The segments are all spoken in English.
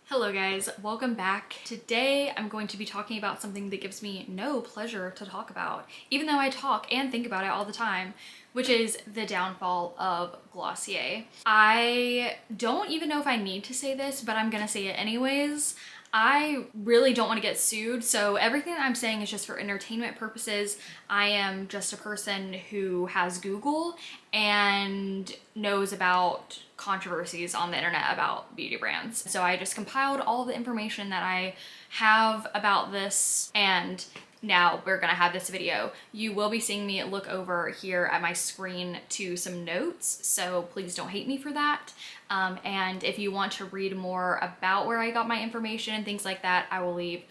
Hello guys, welcome back. Today I'm going to be talking about something that gives me no pleasure to talk about, even though I talk and think about it all the time, which is the downfall of Glossier. I don't even know if I need to say this, but I'm gonna say it anyways. I really don't want to get sued, so everything that I'm saying is just for entertainment purposes. I am just a person who has Google and knows about controversies on the internet about beauty brands. So I just compiled all the information that I have about this, and now we're gonna have this video. You will be seeing me look over here at my screen to some notes, so please don't hate me for that. And if you want to read more about where I got my information and things like that, I will leave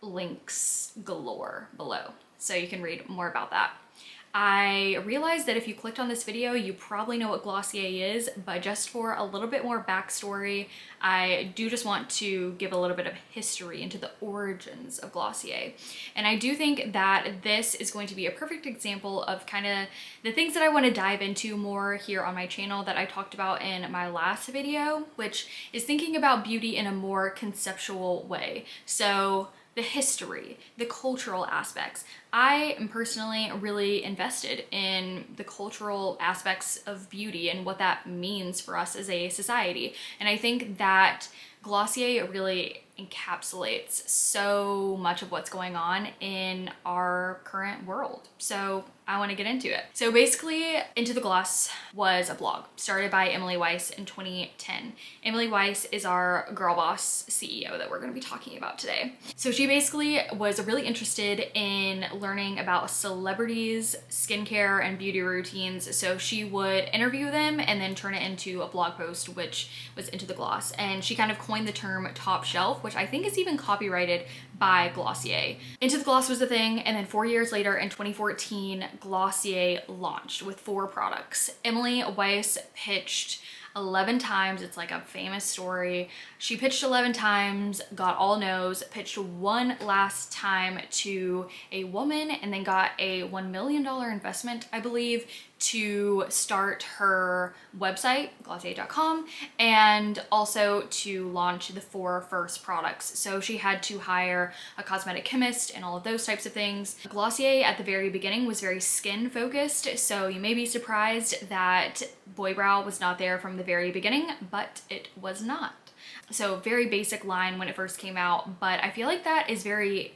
links galore below, so you can read more about that. I realized that if you clicked on this video, you probably know what Glossier is, but just for a little bit more backstory, I do just want to give a little bit of history into the origins of Glossier. And I do think that this is going to be a perfect example of kind of the things that I want to dive into more here on my channel that I talked about in my last video, which is thinking about beauty in a more conceptual way. So the history, the cultural aspects. I am personally really invested in the cultural aspects of beauty and what that means for us as a society. And I think that Glossier really encapsulates so much of what's going on in our current world. So I want to get into it. So basically, Into the Gloss was a blog started by Emily Weiss in 2010. Emily Weiss is our girl boss CEO that we're going to be talking about today. So she basically was really interested in learning about celebrities, skincare, and beauty routines. So she would interview them and then turn it into a blog post, which was Into the Gloss. And she kind of coined the term top shelf, which I think is even copyrighted by Glossier. Into the Gloss was the thing, and then 4 years later in 2014, Glossier launched with 4 products. Emily Weiss pitched 11 times. It's like a famous story. She pitched 11 times, got all no's, pitched one last time to a woman, and then got a $1 million investment, I believe, to start her website, glossier.com, and also to launch the 4 first products. So she had to hire a cosmetic chemist and all of those types of things. Glossier at the very beginning was very skin focused, so you may be surprised that Boy Brow was not there from the very beginning, but it was not. So very basic line when it first came out, but I feel like that is very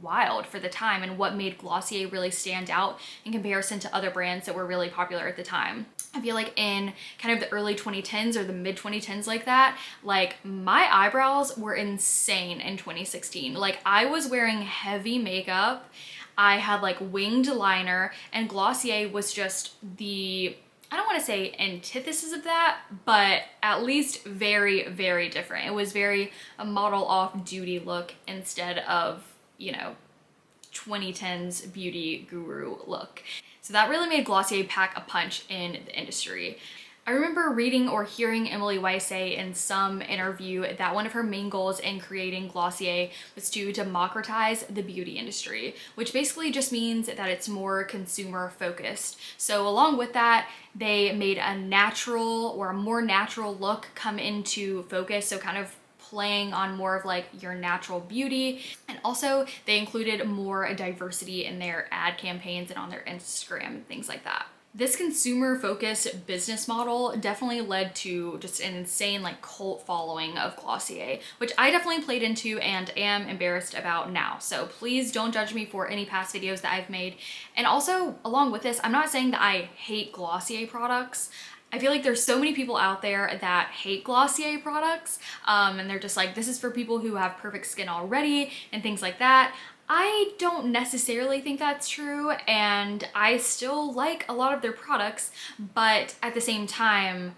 wild for the time and what made Glossier really stand out in comparison to other brands that were really popular at the time. I feel like in kind of the early 2010s or the mid 2010s like that, like my eyebrows were insane in 2016. Like I was wearing heavy makeup, I had like winged liner, and Glossier was just the, I don't want to say antithesis of that, but at least very, very different. It was very a model off duty look instead of, you know, 2010s beauty guru look. So that really made Glossier pack a punch in the industry. I remember reading or hearing Emily Weiss say in some interview that one of her main goals in creating Glossier was to democratize the beauty industry, which basically just means that it's more consumer focused. So along with that, they made a natural or a more natural look come into focus, so kind of playing on more of like your natural beauty. And also they included more diversity in their ad campaigns and on their Instagram and things like that. This consumer focused business model definitely led to just an insane like cult following of Glossier, which I definitely played into and am embarrassed about now. So please don't judge me for any past videos that I've made. And also along with this, I'm not saying that I hate Glossier products. I feel like there's so many people out there that hate Glossier products, and they're just like, this is for people who have perfect skin already and things like that. I don't necessarily think that's true, and I still like a lot of their products, but at the same time,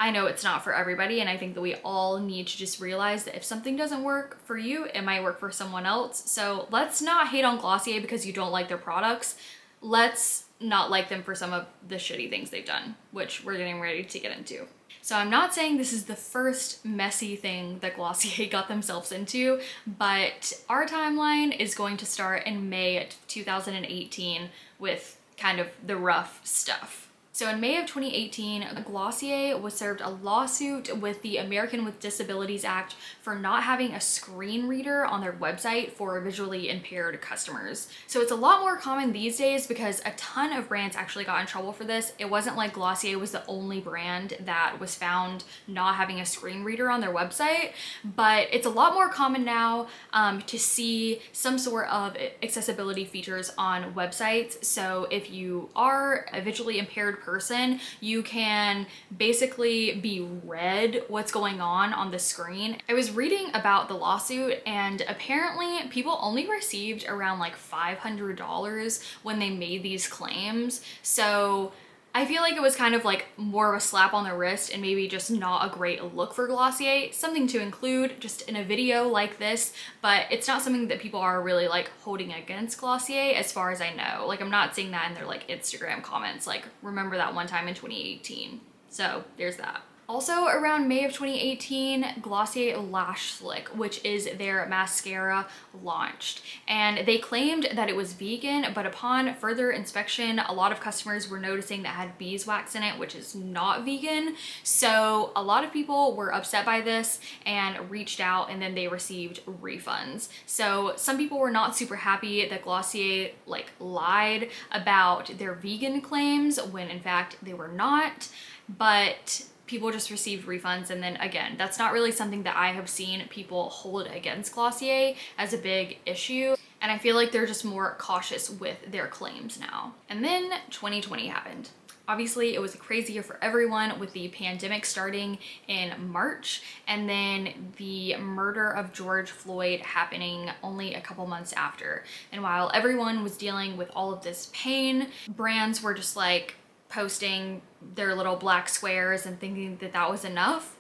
I know it's not for everybody, and I think that we all need to just realize that if something doesn't work for you, it might work for someone else. So let's not hate on Glossier because you don't like their products. Let's not like them for some of the shitty things they've done, which we're getting ready to get into. So I'm not saying this is the first messy thing that Glossier got themselves into, but our timeline is going to start in May 2018 with kind of the rough stuff. So in May of 2018, Glossier was served a lawsuit with the American with Disabilities Act for not having a screen reader on their website for visually impaired customers. So it's a lot more common these days because a ton of brands actually got in trouble for this. It wasn't like Glossier was the only brand that was found not having a screen reader on their website, but it's a lot more common now to see some sort of accessibility features on websites. So if you are a visually impaired person, you can basically be read what's going on the screen. I was reading about the lawsuit, and apparently people only received around like $500 when they made these claims. So I feel like it was kind of like more of a slap on the wrist and maybe just not a great look for Glossier. Something to include just in a video like this, but it's not something that people are really like holding against Glossier as far as I know. Like I'm not seeing that in their like Instagram comments, like remember that one time in 2018. So there's that. Also around May of 2018, Glossier Lash Slick, which is their mascara, launched. And they claimed that it was vegan, but upon further inspection, a lot of customers were noticing that it had beeswax in it, which is not vegan. So a lot of people were upset by this and reached out, and then they received refunds. So some people were not super happy that Glossier like lied about their vegan claims when in fact they were not, but people just received refunds. And then again, that's not really something that I have seen people hold against Glossier as a big issue. And I feel like they're just more cautious with their claims now. And then 2020 happened. Obviously, it was a crazy year for everyone with the pandemic starting in March, and then the murder of George Floyd happening only a couple months after. And while everyone was dealing with all of this pain, brands were just like posting their little black squares and thinking that that was enough.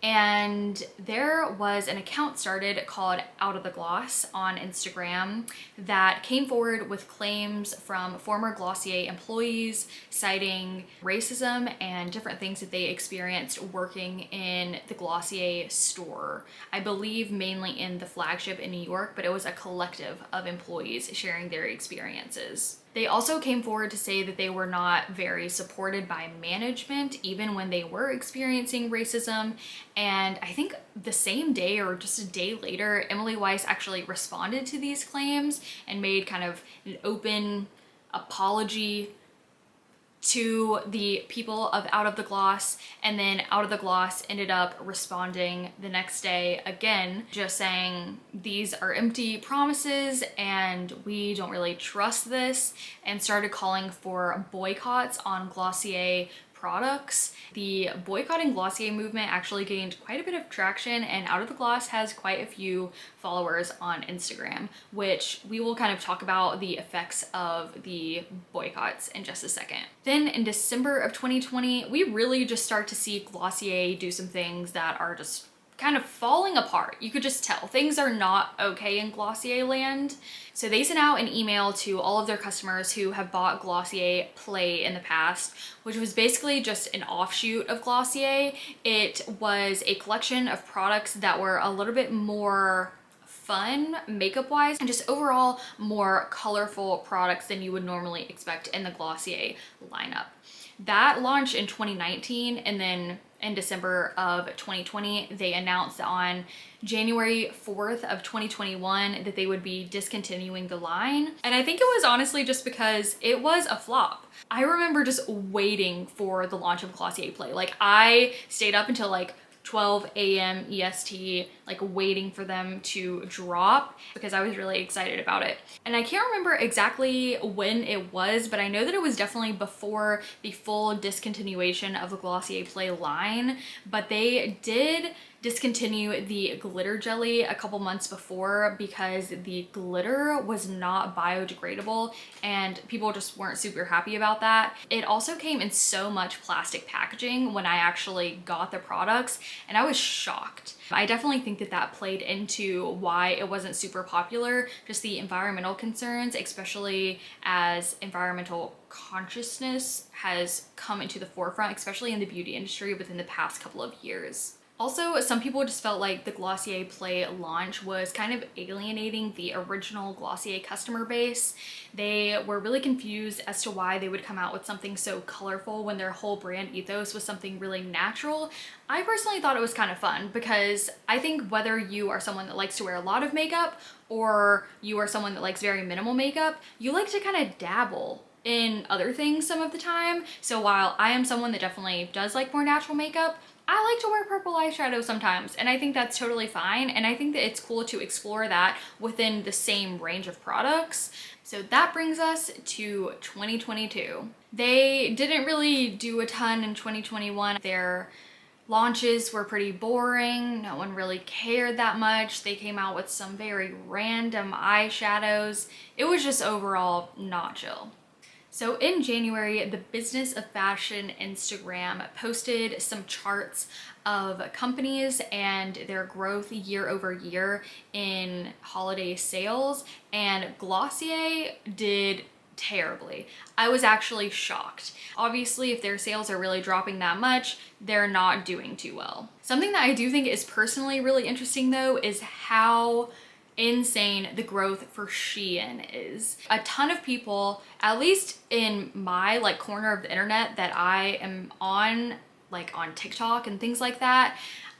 And there was an account started called Out of the Gloss on Instagram that came forward with claims from former Glossier employees citing racism and different things that they experienced working in the Glossier store. I believe mainly in the flagship in New York, but it was a collective of employees sharing their experiences. They also came forward to say that they were not very supported by management, even when they were experiencing racism. And I think the same day or just a day later, Emily Weiss actually responded to these claims and made kind of an open apology to the people of Out of the Gloss, and then Out of the Gloss ended up responding the next day again, just saying these are empty promises and we don't really trust this, and started calling for boycotts on Glossier products. The boycotting Glossier movement actually gained quite a bit of traction, and Out of the Gloss has quite a few followers on Instagram, which we will kind of talk about the effects of the boycotts in just a second. Then in December of 2020, we really just start to see Glossier do some things that are just kind of falling apart. You could just tell things are not okay in Glossier land. So they sent out an email to all of their customers who have bought Glossier Play in the past, which was basically just an offshoot of Glossier. It was a collection of products that were a little bit more fun makeup wise and just overall more colorful products than you would normally expect in the Glossier lineup. That launched in 2019, and then in December of 2020, they announced on January 4th of 2021 that they would be discontinuing the line. And I think it was honestly just because it was a flop. I remember just waiting for the launch of Glossier Play. Like I stayed up until like 12 a.m. EST, like waiting for them to drop because I was really excited about it. And I can't remember exactly when it was, but I know that it was definitely before the full discontinuation of the Glossier Play line, but they did discontinue the glitter jelly a couple months before because the glitter was not biodegradable and people just weren't super happy about that. It also came in so much plastic packaging when I actually got the products, and I was shocked. I definitely think that that played into why it wasn't super popular, just the environmental concerns, especially as environmental consciousness has come into the forefront, especially in the beauty industry within the past couple of years. Also, some people just felt like the Glossier Play launch was kind of alienating the original Glossier customer base. They were really confused as to why they would come out with something so colorful when their whole brand ethos was something really natural. I personally thought it was kind of fun because I think whether you are someone that likes to wear a lot of makeup or you are someone that likes very minimal makeup, you like to kind of dabble in other things some of the time. So while I am someone that definitely does like more natural makeup, I like to wear purple eyeshadow sometimes, and I think that's totally fine, and I think that it's cool to explore that within the same range of products. So that brings us to 2022. They didn't really do a ton in 2021. Their launches were pretty boring. No one really cared that much. They came out with some very random eyeshadows. It was just overall not chill. So in January, the Business of Fashion Instagram posted some charts of companies and their growth year over year in holiday sales, and Glossier did terribly. I was actually shocked. Obviously, if their sales are really dropping that much, they're not doing too well. Something that I do think is personally really interesting though is how insane the growth for Shein is. A ton of people, at least in my corner of the internet that I am on, on TikTok and things like that,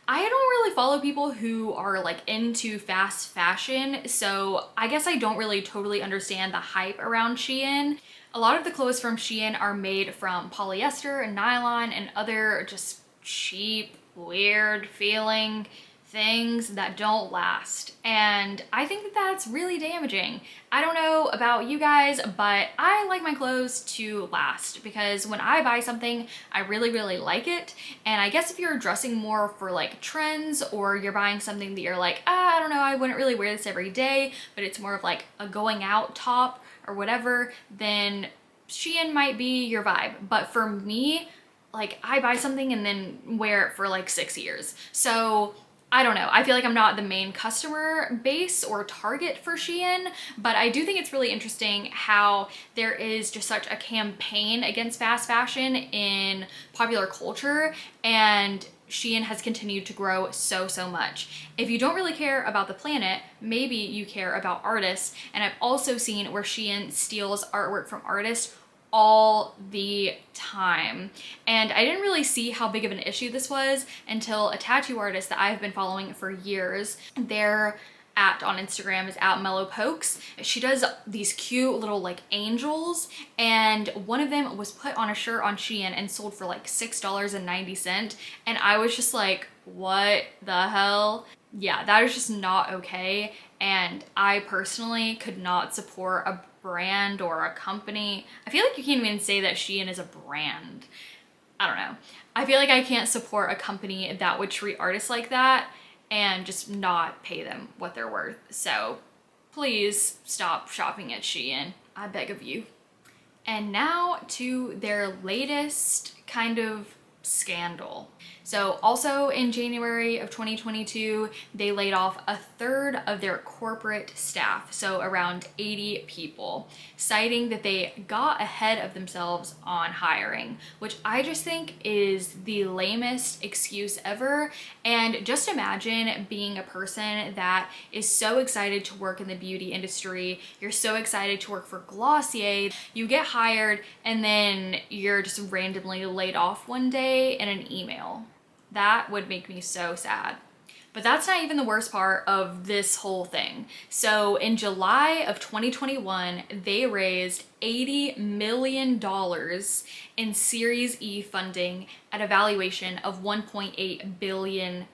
I don't really follow people who are into fast fashion, so I guess I don't really totally understand the hype around Shein. A lot of the clothes from Shein are made from polyester and nylon and other just cheap, weird feeling things that don't last, and I think that that's really damaging. I don't know about you guys, but I like my clothes to last because when I buy something, I really like it. And I guess if you're dressing more for trends, or you're buying something that you're I don't know, I wouldn't really wear this every day, but it's more of a going out top or whatever, then Shein might be your vibe. But for me, I buy something and then wear it for 6 years. So I don't know. I feel like I'm not the main customer base or target for Shein, but I do think it's really interesting how there is just such a campaign against fast fashion in popular culture, and Shein has continued to grow so much. If you don't really care about the planet, maybe you care about artists, and I've also seen where Shein steals artwork from artists all the time. And I didn't really see how big of an issue this was until a tattoo artist that I've been following for years. Their on Instagram is @mellowpokes. She does these cute little angels, and one of them was put on a shirt on Shein and sold for $6.90, and I was just what the hell? Yeah, that is just not okay, and I personally could not support a brand or a company. I feel like you can't even say that Shein is a brand. I don't know. I feel like I can't support a company that would treat artists like that and just not pay them what they're worth. So please stop shopping at Shein. I beg of you. And now to their latest kind of scandal. So also in January of 2022, they laid off a third of their corporate staff, so around 80 people, citing that they got ahead of themselves on hiring, which I just think is the lamest excuse ever. And just imagine being a person that is so excited to work in the beauty industry, you're so excited to work for Glossier, you get hired, and then you're just randomly laid off one day in an email. That would make me so sad. But that's not even the worst part of this whole thing. So in July of 2021, they raised $80 million in Series E funding at a valuation of $1.8 billion.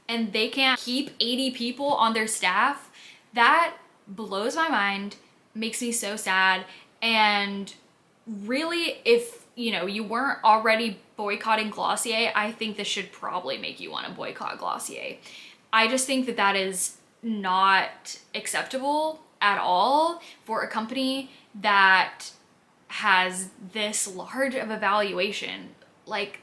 And they can't keep 80 people on their staff? That blows my mind, makes me so sad. And really, if you weren't already boycotting Glossier, I think this should probably make you want to boycott Glossier. I just think that that is not acceptable at all for a company that has this large of a valuation. It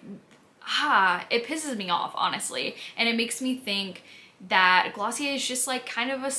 pisses me off, honestly. And it makes me think that Glossier is just kind of a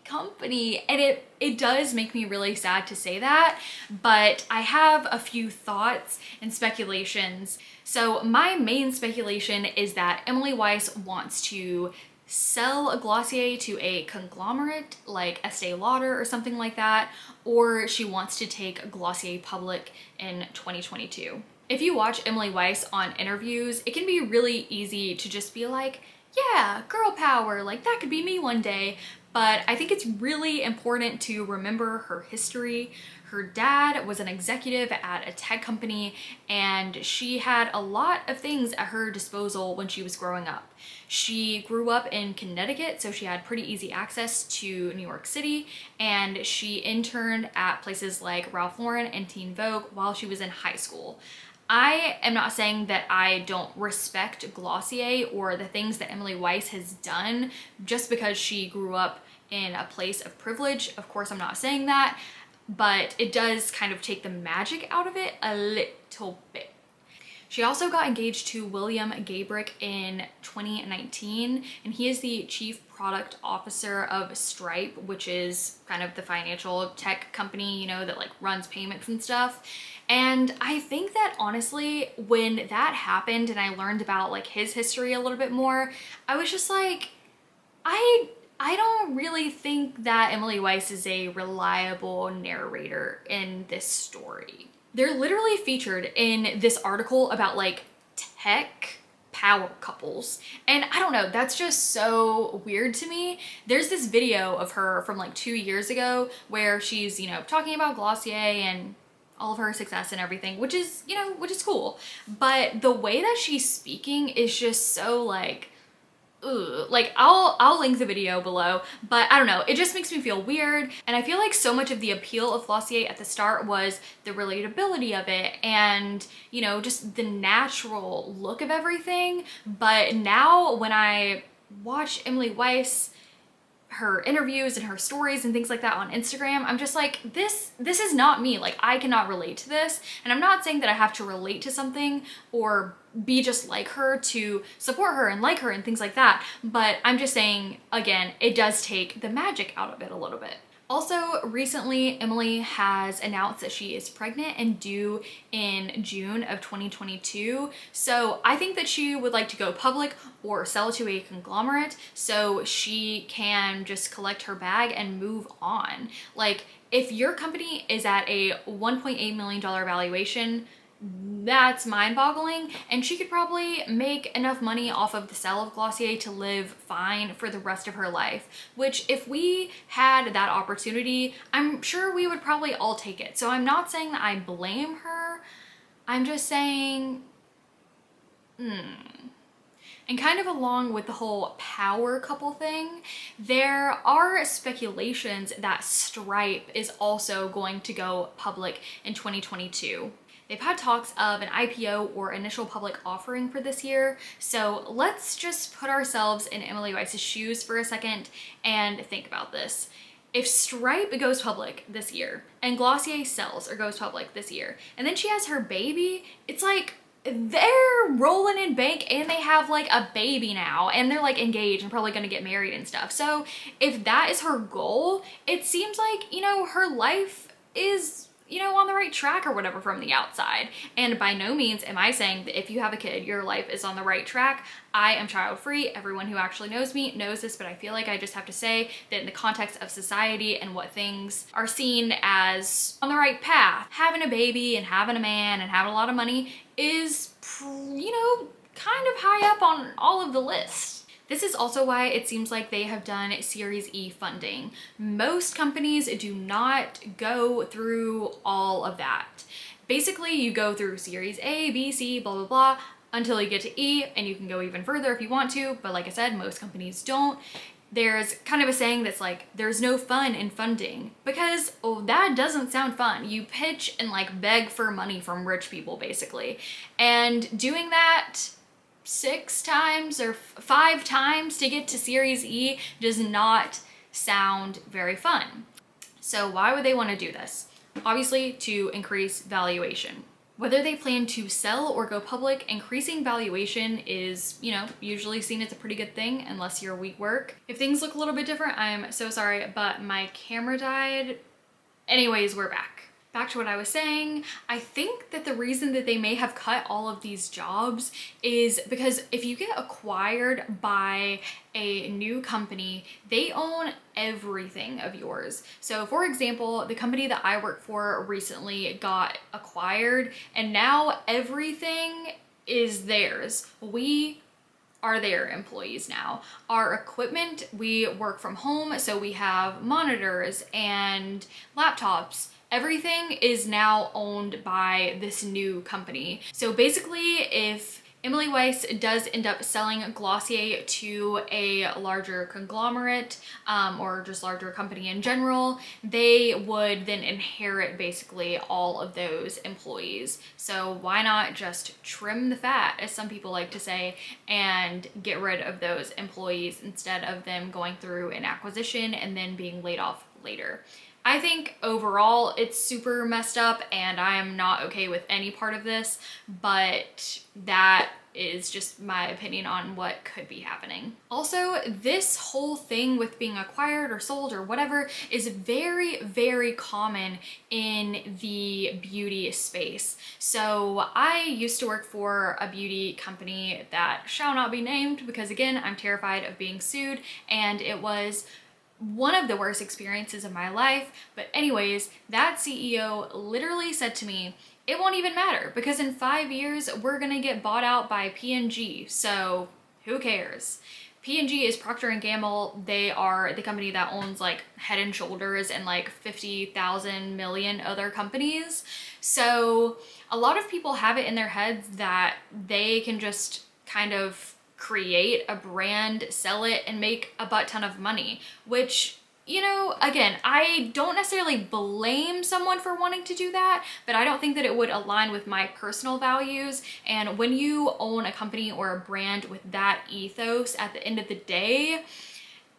company. And it does make me really sad to say that, but I have a few thoughts and speculations. So my main speculation is that Emily Weiss wants to sell a Glossier to a conglomerate like Estee Lauder or something like that, or she wants to take Glossier public in 2022. If you watch Emily Weiss on interviews, it can be really easy to just be like, yeah, girl power, like that could be me one day. But I think it's really important to remember her history. Her dad was an executive at a tech company, and she had a lot of things at her disposal when she was growing up. She grew up in Connecticut, so she had pretty easy access to New York City, and she interned at places like Ralph Lauren and Teen Vogue while she was in high school. I am not saying that I don't respect Glossier or the things that Emily Weiss has done just because she grew up in a place of privilege. Of course, I'm not saying that, but it does kind of take the magic out of it a little bit. She also got engaged to William Gabrick in 2019, and he is the chief product officer of Stripe, which is kind of the financial tech company, you know, that like runs payments and stuff. And I think that honestly, when that happened and I learned about like his history a little bit more, I was just like, I don't really think that Emily Weiss is a reliable narrator in this story. They're literally featured in this article about like tech power couples. And I don't know, that's just so weird to me. There's this video of her from like 2 years ago where she's, you know, talking about Glossier and all of her success and everything, which is, you know, which is cool. But the way that she's speaking is just so like, ugh. Like I'll link the video below, but I don't know, it just makes me feel weird. And I feel like so much of the appeal of Glossier at the start was the relatability of it and, you know, just the natural look of everything. But now when I watch Emily Weiss, her interviews and her stories and things like that on Instagram, I'm just like, this is not me. Like, I cannot relate to this. And I'm not saying that I have to relate to something or be just like her to support her and like her and things like that. But I'm just saying, again, it does take the magic out of it a little bit. Also, recently, Emily has announced that she is pregnant and due in June of 2022. So I think that she would like to go public or sell to a conglomerate so she can just collect her bag and move on. Like, if your company is at a $1.8 million valuation, that's mind-boggling, and she could probably make enough money off of the sale of Glossier to live fine for the rest of her life, which if we had that opportunity, I'm sure we would probably all take it. So I'm not saying that I blame her, I'm just saying, And kind of along with the whole power couple thing, there are speculations that Stripe is also going to go public in 2022. They've had talks of an IPO or initial public offering for this year. So let's just put ourselves in Emily Weiss's shoes for a second and think about this. If Stripe goes public this year and Glossier sells or goes public this year, and then she has her baby, it's like they're rolling in bank and they have like a baby now and they're like engaged and probably gonna get married and stuff. So if that is her goal, it seems like, you know, her life is, you know, on the right track or whatever from the outside. And by no means am I saying that if you have a kid, your life is on the right track. I am child-free. Everyone who actually knows me knows this, but I feel like I just have to say that in the context of society and what things are seen as on the right path, having a baby and having a man and having a lot of money is, you know, kind of high up on all of the lists. This is also why it seems like they have done Series E funding. Most companies do not go through all of that. Basically, you go through Series A, B, C, blah, blah, blah, until you get to E, and you can go even further if you want to, but like I said, most companies don't. There's kind of a saying that's like, there's no fun in funding, because that doesn't sound fun. You pitch and like beg for money from rich people, basically. And doing that 6 times or 5 times to get to Series E does not sound very fun. So why would they want to do this? Obviously to increase valuation. Whether they plan to sell or go public, increasing valuation is, you know, usually seen as a pretty good thing unless you're weak work. If things look a little bit different, I'm so sorry, but my camera died. Anyways, we're back. Back to what I was saying, I think that the reason that they may have cut all of these jobs is because if you get acquired by a new company, they own everything of yours. So for example, the company that I work for recently got acquired and now everything is theirs. We are their employees now. Our equipment, we work from home, so we have monitors and laptops. Everything is now owned by this new company. So basically, if Emily Weiss does end up selling Glossier to a larger conglomerate or just larger company in general, they would then inherit basically all of those employees. So why not just trim the fat, as some people like to say, and get rid of those employees instead of them going through an acquisition and then being laid off later. I think overall it's super messed up and I am not okay with any part of this, but that is just my opinion on what could be happening. Also, this whole thing with being acquired or sold or whatever is very, very common in the beauty space. So I used to work for a beauty company that shall not be named because again, I'm terrified of being sued, and it was one of the worst experiences of my life. But anyways, that CEO literally said to me, it won't even matter because in 5 years, we're gonna get bought out by P&G. So who cares? P&G is Procter & Gamble. They are the company that owns like Head and Shoulders and like 50,000 million other companies. So a lot of people have it in their heads that they can just kind of create a brand, sell it, and make a butt ton of money, which, you know, again, I don't necessarily blame someone for wanting to do that, but I don't think that it would align with my personal values. And when you own a company or a brand with that ethos, at the end of the day,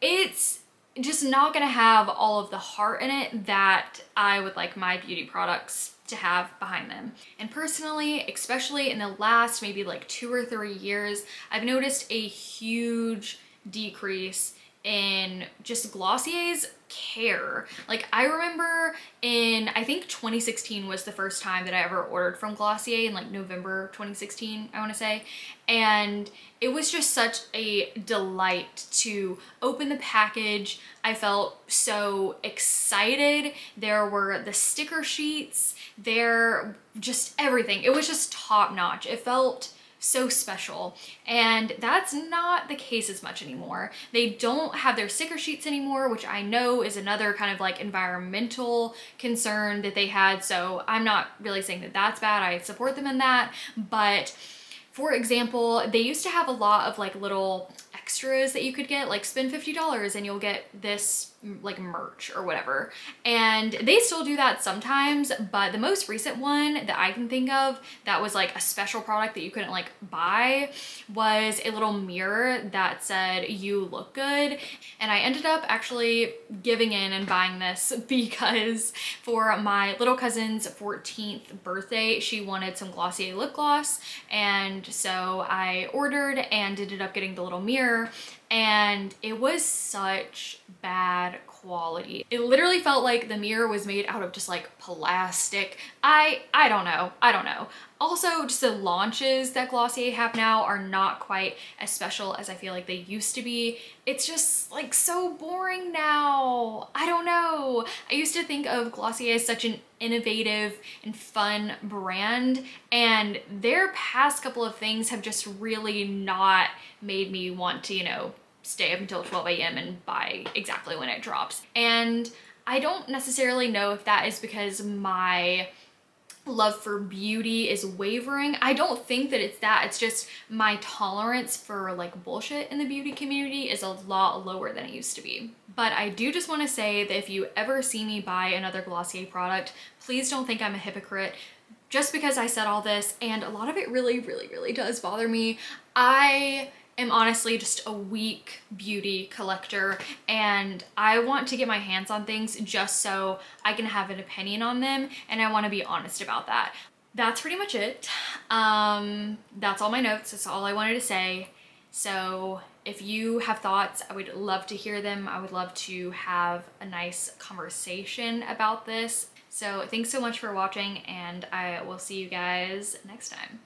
it's just not gonna have all of the heart in it that I would like my beauty products to have behind them. And personally, especially in the last maybe like 2 or 3 years, I've noticed a huge decrease in just Glossier's care. Like I remember I think 2016 was the first time that I ever ordered from Glossier, in like November 2016, I want to say. And it was just such a delight to open the package. I felt so excited. There were the sticker sheets, just everything. It was just top notch. It felt so special, and that's not the case as much anymore. They don't have their sticker sheets anymore, which I know is another kind of like environmental concern that they had, so I'm not really saying that that's bad. I support them in that, but for example, they used to have a lot of like little extras that you could get, like spend $50 and you'll get this like merch or whatever. And they still do that sometimes, but the most recent one that I can think of that was like a special product that you couldn't like buy was a little mirror that said, "You look good." And I ended up actually giving in and buying this because for my little cousin's 14th birthday, she wanted some Glossier lip gloss. And so I ordered and ended up getting the little mirror, and it was such bad quality. It literally felt like the mirror was made out of just like plastic. I don't know. Also, just the launches that Glossier have now are not quite as special as I feel like they used to be. It's just like so boring now. I don't know. I used to think of Glossier as such an innovative and fun brand, and their past couple of things have just really not made me want to, you know, stay up until 12 a.m. and buy exactly when it drops. And I don't necessarily know if that is because my love for beauty is wavering. I don't think that it's that. It's just my tolerance for like bullshit in the beauty community is a lot lower than it used to be. But I do just want to say that if you ever see me buy another Glossier product, please don't think I'm a hypocrite just because I said all this, and a lot of it really does bother me. I am honestly just a weak beauty collector, and I want to get my hands on things just so I can have an opinion on them, and I want to be honest about that. that's pretty much it. That's all my notes. That's all I wanted to say. So if you have thoughts, I would love to hear them. I would love to have a nice conversation about this. So thanks so much for watching, and I will see you guys next time.